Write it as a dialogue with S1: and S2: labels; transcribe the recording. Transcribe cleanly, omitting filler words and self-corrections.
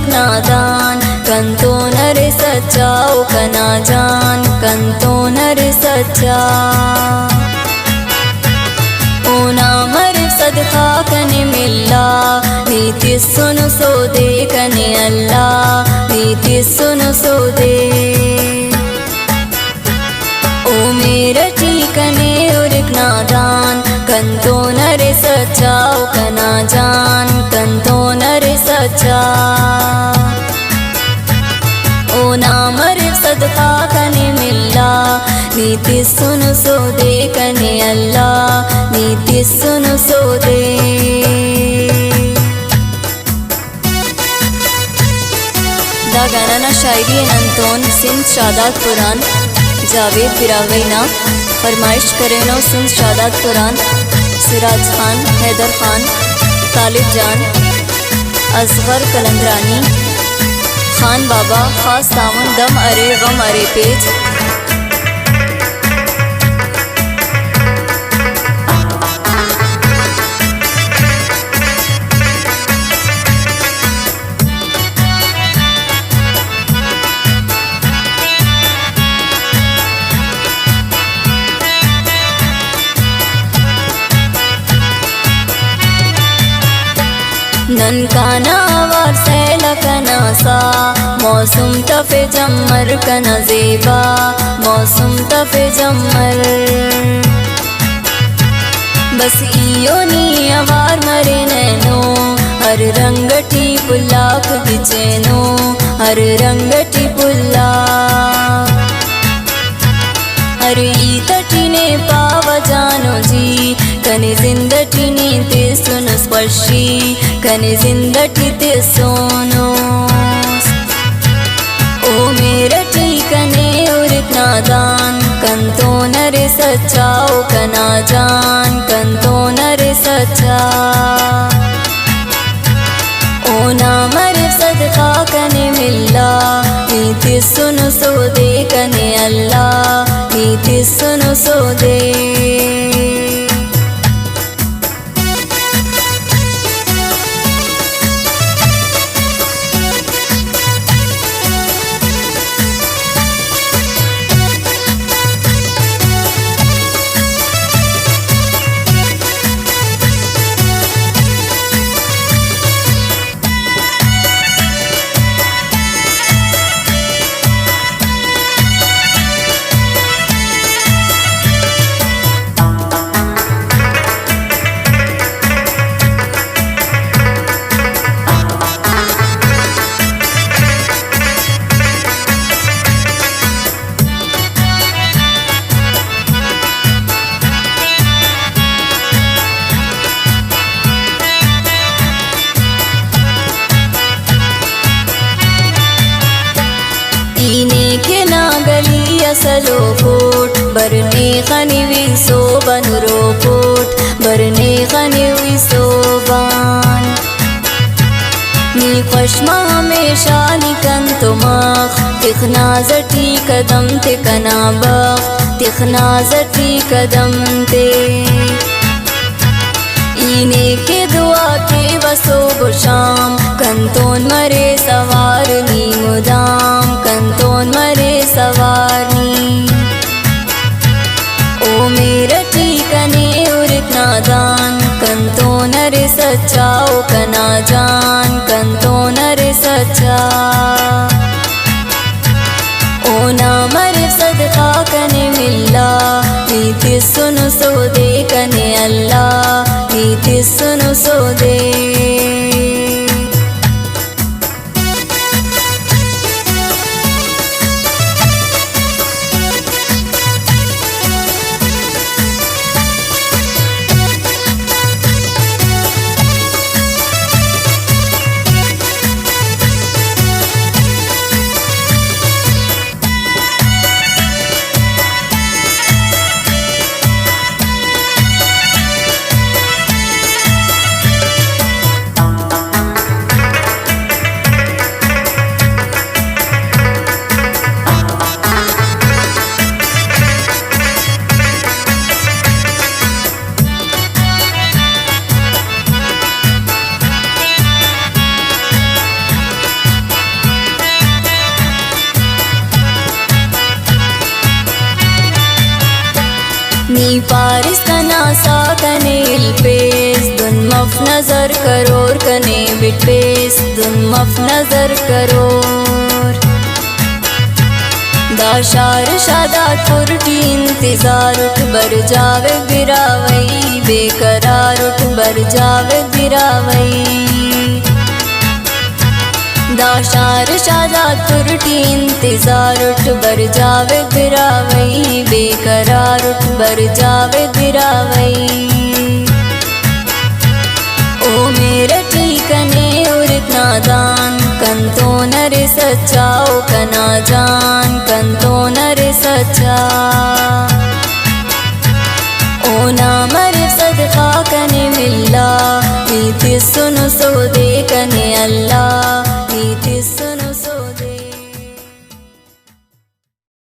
S1: उरिक नादान कंतो नर सच्चा ओ कना जान कंतो नर सच्चा ओ नामर सदका कने मिल्ला नीति सुन सो दे कने अल्लाह नीति सुन सो दे ओ मेरा कने उरिक नादान कंतो नर सच्चा ओ कना जान कंतो नर सच्चा ओ नामर सदका कने मिल्ला नीति सुन सो दे कने अल्लाह नीति सुन सो दे दा गाना ना शायरी नंतोन सिंध शादात पुरान जावेद बिरावैना फरमाइश करेनो सिंध शादात पुरान सिराज खान हैदर खान तालिब जान असगर कलंदरानी खान बाबा खास तावन दम अरे गम अरे पेज ननकाना वार सैल कनासा मौसम तफे जम्मर कना ज़ेबा मौसम तफे जम्मर बस इयो नी अवार मरे नैनो हर रंगटी पुल्लाक बिचेनो हर रंगटी पुल्ला हर ईतटी ने पाव जानो जी कने जिंदटी ने ते सुन स्पर्शी कने जिंदटी ते सोनो ओ मेरा कने उरिक नादान कंतो नर सच्चा ओ कना जान कंतो नर सच्चा ओ नामर सदका कने मिल्ला नीति सुन सो दे कने अल्लाह नीति सुन सो दे सलो कोट बरने खनिवी सो बनरो कोट बरने खनिवी सो बान नी खुशमा हमेशा निकन तुमाख तिखना जटी कदम ते कनाबख तिखना जटी कदम ते इने के दुआ के वसो बुशाम कंतोन मरे सवार नी मुदाम कंतोन मरे सवारनी ओ मेरा कने उरिक नादान कंतो नर सच्चा ओ कना जान कंतो नर सच्चा ओ नामर सदका कने मिल्ला नीति सुन सो दे कने अल्लाह नीति सुन सो दे पारिस कना सा कने इल्पेस दुन मफ नजर करोर कने बिटपेस दुन मफ नजर करोर दाशार शादात पुरटी इंतजार उठ बर जावे बिरावई बेकरार उठ बर जावे बिरावई दाशार शादात पुरटी इंतजार उठ बर जावे बिरावई बेकरार उठ बर जावे बिरावई ओ मेरे ठीकने उरित नादान कंतो नरे सच्चा ओ कना जान कंतो नरे सच्चा ओ नामर सदका कने मिल्ला नीति सुनो सो दे कने